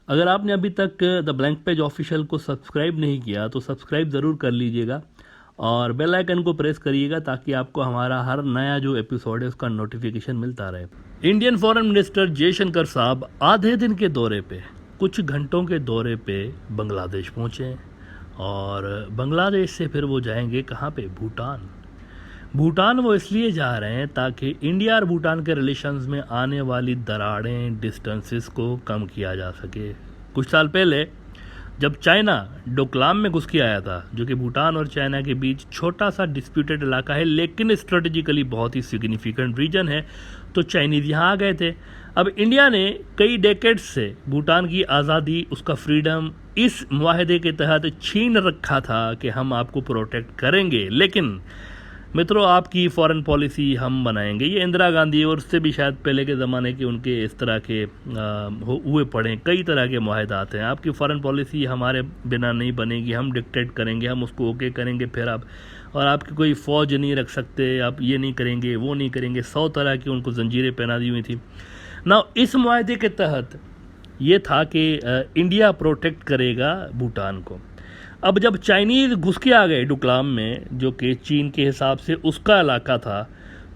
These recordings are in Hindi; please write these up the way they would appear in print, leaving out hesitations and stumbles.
अगर आपने अभी तक द ब्लैंक पेज ऑफिशियल को सब्सक्राइब नहीं किया तो सब्सक्राइब ज़रूर कर लीजिएगा और बेल आइकन को प्रेस करिएगा ताकि आपको हमारा हर नया जो एपिसोड है उसका नोटिफिकेशन मिलता रहे। इंडियन फॉरेन मिनिस्टर जयशंकर साहब आधे दिन के दौरे पे, कुछ घंटों के दौरे पे बांग्लादेश पहुँचे हैं और बांग्लादेश से फिर वो जाएंगे कहाँ पे? भूटान। भूटान वो इसलिए जा रहे हैं ताकि इंडिया और भूटान के रिलेशंस में आने वाली दरारें, डिस्टेंसेस को कम किया जा सके। कुछ साल पहले जब चाइना डोकलाम में घुस के आया था, जो कि भूटान और चाइना के बीच छोटा सा डिस्प्यूटेड इलाका है लेकिन स्ट्रेटेजिकली बहुत ही सिग्निफिकेंट रीजन है, तो चाइनीज़ यहाँ आ गए थे। अब इंडिया ने कई डेकेड्स से भूटान की आज़ादी, उसका फ्रीडम इस मुआहदे के तहत छीन रखा था कि हम आपको प्रोटेक्ट करेंगे, लेकिन मित्रों आपकी फॉरेन पॉलिसी हम बनाएंगे। ये इंदिरा गांधी और उससे भी शायद पहले के ज़माने के उनके इस तरह के हुए पड़े कई तरह के मुआहदात हैं। आपकी फॉरेन पॉलिसी हमारे बिना नहीं बनेगी, हम डिक्टेट करेंगे, हम उसको ओके करेंगे, फिर आप और आपकी कोई फ़ौज नहीं रख सकते, आप ये नहीं करेंगे, वो नहीं करेंगे, 100 तरह की उनको जंजीरें पहना दी हुई थी ना। इस मुआहदे के तहत ये था कि इंडिया प्रोटेक्ट करेगा भूटान को। अब जब चाइनीज़ घुस के आ गए डोकलाम में, जो कि चीन के हिसाब से उसका इलाका था,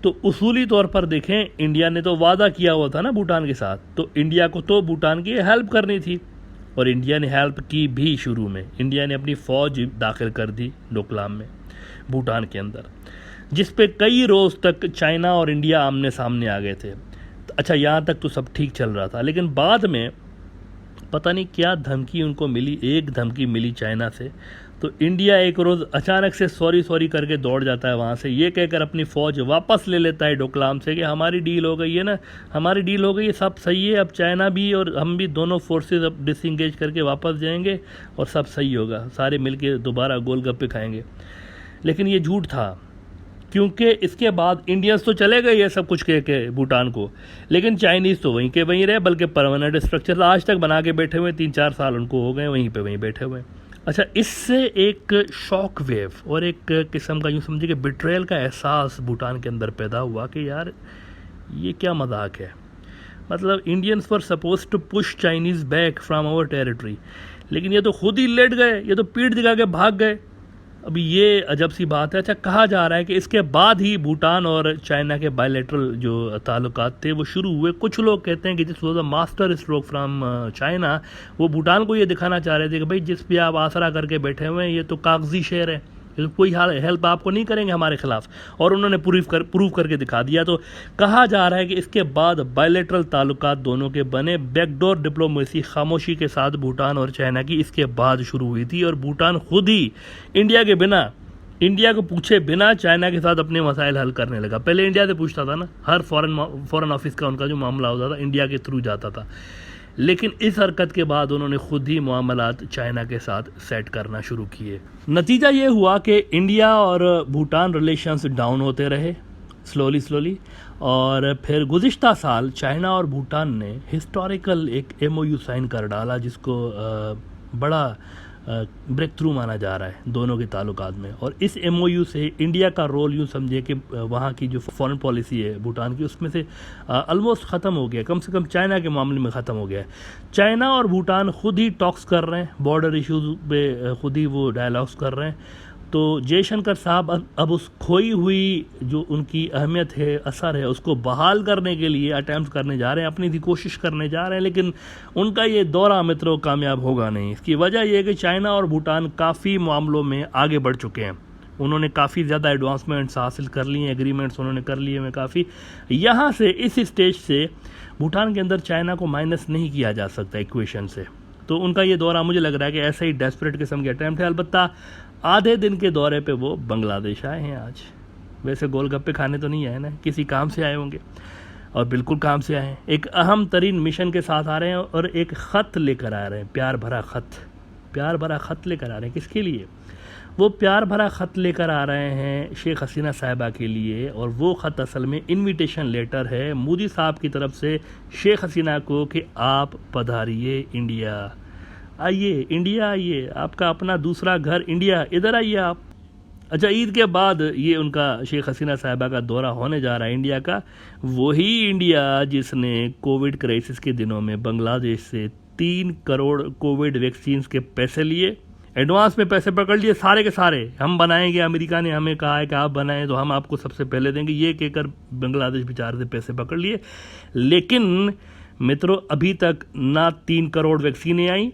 तो उसूली तौर पर देखें इंडिया ने तो वादा किया हुआ था ना भूटान के साथ, तो इंडिया को तो भूटान की हेल्प करनी थी और इंडिया ने हेल्प की भी। शुरू में इंडिया ने अपनी फ़ौज दाखिल कर दी डोकलाम में, भूटान के अंदर, जिस पे कई रोज़ तक चाइना और इंडिया आमने सामने आ गए थे। अच्छा, यहाँ तक तो सब ठीक चल रहा था, लेकिन बाद में पता नहीं क्या धमकी उनको मिली, एक धमकी मिली चाइना से, तो इंडिया एक रोज़ अचानक से सॉरी करके दौड़ जाता है वहाँ से, ये कहकर अपनी फ़ौज वापस ले लेता है डोकलाम से कि हमारी डील हो गई है ना, हमारी डील हो गई है, सब सही है, अब चाइना भी और हम भी दोनों फोर्सेस अब डिसंगेज करके वापस जाएंगे और सब सही होगा, सारे मिलके दोबारा गोलगप्पे खाएंगे। लेकिन ये झूठ था, क्योंकि इसके बाद इंडियंस तो चले गए ये सब कुछ कह के भूटान को, लेकिन चाइनीज़ तो वहीं के वहीं रहे, बल्कि परमानेंट स्ट्रक्चर आज तक बना के बैठे हुए, 3-4 साल उनको हो गए वहीं पे वहीं बैठे हुए। अच्छा, इससे एक शॉक वेव और एक किस्म का यूँ समझिए कि बिट्रेयल का एहसास भूटान के अंदर पैदा हुआ कि यार ये क्या मजाक है। मतलब Indians were suppose to push Chinese back from our territory, लेकिन ये तो खुद ही लेट गए, ये तो पीठ दिखा के भाग गए। अभी ये अजब सी बात है। अच्छा, कहा जा रहा है कि इसके बाद ही भूटान और चाइना के बायलैटरल जो ताल्लुकात थे वो शुरू हुए। कुछ लोग कहते हैं कि this was a master stroke from China, वो भूटान को ये दिखाना चाह रहे थे कि भाई जिस भी आप आसरा करके बैठे हुए हैं ये तो कागजी शेर है, ये तो कोई हेल्प आपको नहीं करेंगे हमारे खिलाफ, और उन्होंने प्रूव करके दिखा दिया। तो कहा जा रहा है कि इसके बाद बायलैटरल ताल्लुकात दोनों के बने, बैकडोर डिप्लोमेसी खामोशी के साथ भूटान और चाइना की इसके बाद शुरू हुई थी, और भूटान खुद ही इंडिया के बिना, इंडिया को पूछे बिना चाइना के साथ अपने मसाइल हल करने लगा। पहले इंडिया से पूछता था ना, हर फॉरेन ऑफिस का उनका जो मामला होता था इंडिया के थ्रू जाता था, लेकिन इस हरकत के बाद उन्होंने खुद ही मामलात चाइना के साथ सेट करना शुरू किए। नतीजा ये हुआ कि इंडिया और भूटान रिलेशंस डाउन होते रहे स्लोली, और फिर गुज़िश्ता साल चाइना और भूटान ने हिस्टोरिकल एक MOU साइन कर डाला, जिसको बड़ा ब्रेक थ्रू माना जा रहा है दोनों के ताल्लुकात में। और इस MOU से इंडिया का रोल यूँ समझिए कि वहाँ की जो फॉरेन पॉलिसी है भूटान की, उसमें से ऑलमोस्ट ख़त्म हो गया, कम से कम चाइना के मामले में ख़त्म हो गया है। चाइना और भूटान खुद ही टॉक्स कर रहे हैं, बॉर्डर इश्यूज़ पे खुद ही वो डायलॉग्स कर रहे हैं। तो जयशंकर साहब अब उस खोई हुई जो उनकी अहमियत है, असर है, उसको बहाल करने के लिए अटैम्प्ट करने जा रहे हैं, अपनी भी कोशिश करने जा रहे हैं, लेकिन उनका ये दौरा मित्रों कामयाब होगा नहीं। इसकी वजह यह है कि चाइना और भूटान काफ़ी मामलों में आगे बढ़ चुके हैं, उन्होंने काफ़ी ज़्यादा एडवांसमेंट्स हासिल कर लिए हैं, एग्रीमेंट्स उन्होंने कर लिए हैं काफ़ी। यहाँ से इस स्टेज से भूटान के अंदर चाइना को माइनस नहीं किया जा सकता इक्वेशन से। तो उनका ये दौरा मुझे लग रहा है कि ऐसा ही डेस्परेट किस्म के अटैम्प्ट है। अलबत्ता आधे दिन के दौरे पे वो बांग्लादेश आए हैं आज। वैसे गोलगप्पे खाने तो नहीं आए ना, किसी काम से आए होंगे, और बिल्कुल काम से आए हैं, एक अहम तरीन मिशन के साथ आ रहे हैं, और एक ख़त लेकर आ रहे हैं, प्यार भरा ख़त लेकर आ रहे हैं। किसके लिए? वो प्यार भरा ख़त लेकर आ रहे हैं शेख हसीना साहिबा के लिए, और वो ख़त असल में इनविटेशन लेटर है मोदी साहब की तरफ से शेख हसीना को कि आप पधारिए इंडिया, आइए इंडिया, आइए, आपका अपना दूसरा घर इंडिया, इधर आइए आप। अच्छा, ईद के बाद ये उनका शेख हसीना साहिबा का दौरा होने जा रहा है इंडिया का, वही इंडिया जिसने कोविड क्राइसिस के दिनों में बांग्लादेश से 3 करोड़ कोविड वैक्सीन के पैसे लिए, एडवांस में पैसे पकड़ लिए सारे के सारे। हम बनाएंगे, अमेरिका ने हमें कहा है कि आप बनाएं तो हम आपको सबसे पहले देंगे, ये कहकर बांग्लादेश बेचारे से पैसे पकड़ लिए। लेकिन मित्रों, अभी तक ना 3 करोड़ वैक्सीनें आई,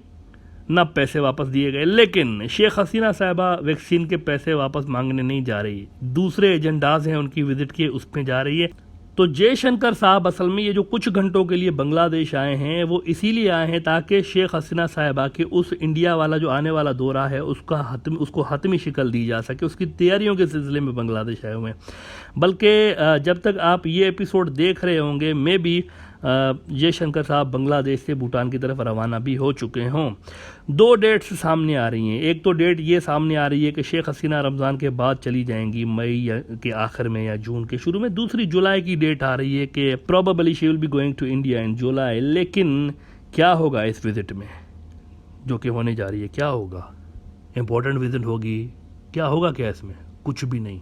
ना पैसे वापस दिए गए। लेकिन शेख हसीना साहिबा वैक्सीन के पैसे वापस मांगने नहीं जा रही, दूसरे एजेंडाज हैं उनकी विजिट के, उस पर जा रही है। तो जयशंकर साहब असल में ये जो कुछ घंटों के लिए बांग्लादेश आए हैं वो इसीलिए आए हैं ताकि शेख हसीना साहिबा के उस इंडिया वाला जो आने वाला दौरा है उसको हतमी शिकल दी जा सके, उसकी तैयारियों के सिलसिले में बांग्लादेश आए हुए हैं। बल्कि जब तक आप ये एपिसोड देख रहे होंगे मे बी जयशंकर साहब बांग्लादेश से भूटान की तरफ रवाना भी हो चुके हों। 2 डेट्स सामने आ रही हैं। एक तो डेट ये सामने आ रही है कि शेख हसीना रमज़ान के बाद चली जाएंगी, मई के आखिर में या जून के शुरू में। दूसरी जुलाई की डेट आ रही है कि probably she will be going to India in July. लेकिन क्या होगा इस विजिट में जो कि होने जा रही है? क्या होगा? इम्पोर्टेंट विजिट होगी? क्या होगा? क्या इसमें? कुछ भी नहीं।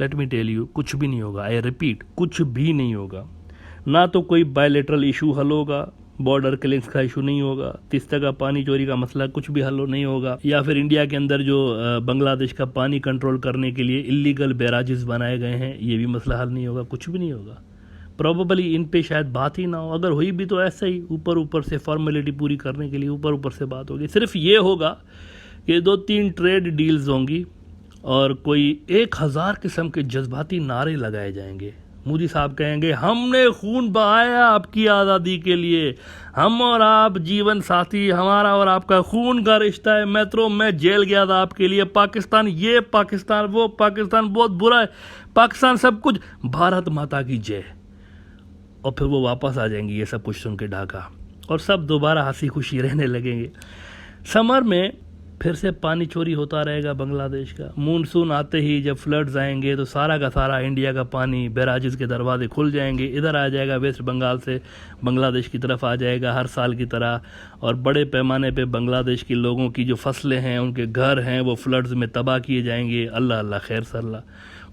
लेट मी टेल यू, कुछ भी नहीं होगा। आई रिपीट, कुछ भी नहीं होगा। ना तो कोई बायलेटरल इशू हल होगा, बॉर्डर किलिंग्स का इशू नहीं होगा, तीस्ता का पानी चोरी का मसला कुछ भी हल नहीं होगा, या फिर इंडिया के अंदर जो बांग्लादेश का पानी कंट्रोल करने के लिए इलीगल बैराजेस बनाए गए हैं ये भी मसला हल नहीं होगा। कुछ भी नहीं होगा। प्रोबेबली इन पे शायद बात ही ना हो, अगर हुई भी तो ऐसा ही ऊपर ऊपर से फॉर्मेलिटी पूरी करने के लिए ऊपर ऊपर से बात होगी। सिर्फ ये होगा कि 2-3 ट्रेड डील्स होंगी और कोई 1000 किस्म के जज्बाती नारे लगाए जाएंगे। मोदी साहब कहेंगे हमने खून बहाया आपकी आज़ादी के लिए, हम और आप जीवन साथी, हमारा और आपका खून का रिश्ता है। मैं जेल गया था आपके लिए, पाकिस्तान ये पाकिस्तान वो पाकिस्तान बहुत बुरा है, पाकिस्तान सब कुछ, भारत माता की जय। और फिर वो वापस आ जाएंगी ये सब कुछ सुन के ढाका, और सब दोबारा हंसी खुशी रहने लगेंगे। समर में फिर से पानी चोरी होता रहेगा बांग्लादेश का। मानसून आते ही जब फ्लड्स आएंगे तो सारा का सारा इंडिया का पानी बैराजेस के दरवाजे खुल जाएंगे, इधर आ जाएगा, वेस्ट बंगाल से बांग्लादेश की तरफ आ जाएगा हर साल की तरह। और बड़े पैमाने पे बांग्लादेश के लोगों की जो फसलें हैं, उनके घर हैं, वो फ्लड्स में तबाह किए जाएंगे। अल्लाह अल्लाह खैर सल्ला।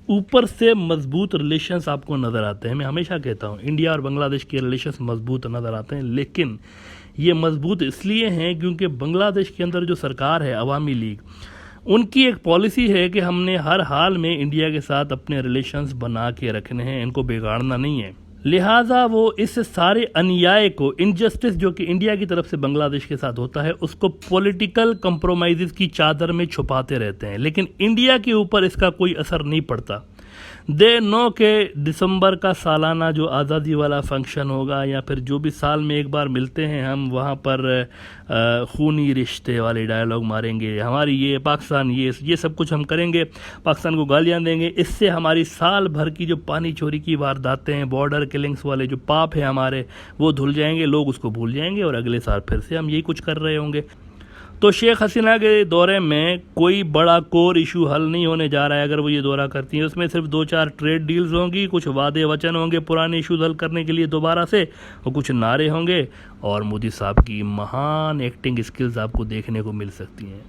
ऊपर से मजबूत रिलेशंस आपको नज़र आते हैं। मैं हमेशा कहता हूँ इंडिया और बांग्लादेश के रिलेशंस मजबूत नज़र आते हैं, लेकिन ये मजबूत इसलिए हैं क्योंकि बांग्लादेश के अंदर जो सरकार है अवामी लीग, उनकी एक पॉलिसी है कि हमने हर हाल में इंडिया के साथ अपने रिलेशंस बना के रखने हैं, इनको बिगाड़ना नहीं है। लिहाजा वो इस सारे अन्याय को, इनजस्टिस जो कि इंडिया की तरफ से बांग्लादेश के साथ होता है, उसको पॉलिटिकल कंप्रोमाइज़ की चादर में छुपाते रहते हैं। लेकिन इंडिया के ऊपर इसका कोई असर नहीं पड़ता। दे नो के दिसंबर का सालाना जो आज़ादी वाला फंक्शन होगा, या फिर जो भी साल में एक बार मिलते हैं हम, वहाँ पर खूनी रिश्ते वाले डायलॉग मारेंगे, हमारी ये पाकिस्तान ये सब कुछ हम करेंगे, पाकिस्तान को गालियाँ देंगे। इससे हमारी साल भर की जो पानी चोरी की वारदातें हैं, बॉर्डर किलिंग्स वाले जो पाप हैं हमारे, वो धुल जाएंगे, लोग उसको भूल जाएंगे, और अगले साल फिर से हम यही कुछ कर रहे होंगे। तो शेख हसीना के दौरे में कोई बड़ा कोर इशू हल नहीं होने जा रहा है। अगर वो ये दौरा करती हैं, उसमें सिर्फ 2-4 ट्रेड डील्स होंगी, कुछ वादे वचन होंगे पुराने इशूज हल करने के लिए दोबारा से, और कुछ नारे होंगे, और मोदी साहब की महान एक्टिंग स्किल्स आपको देखने को मिल सकती हैं।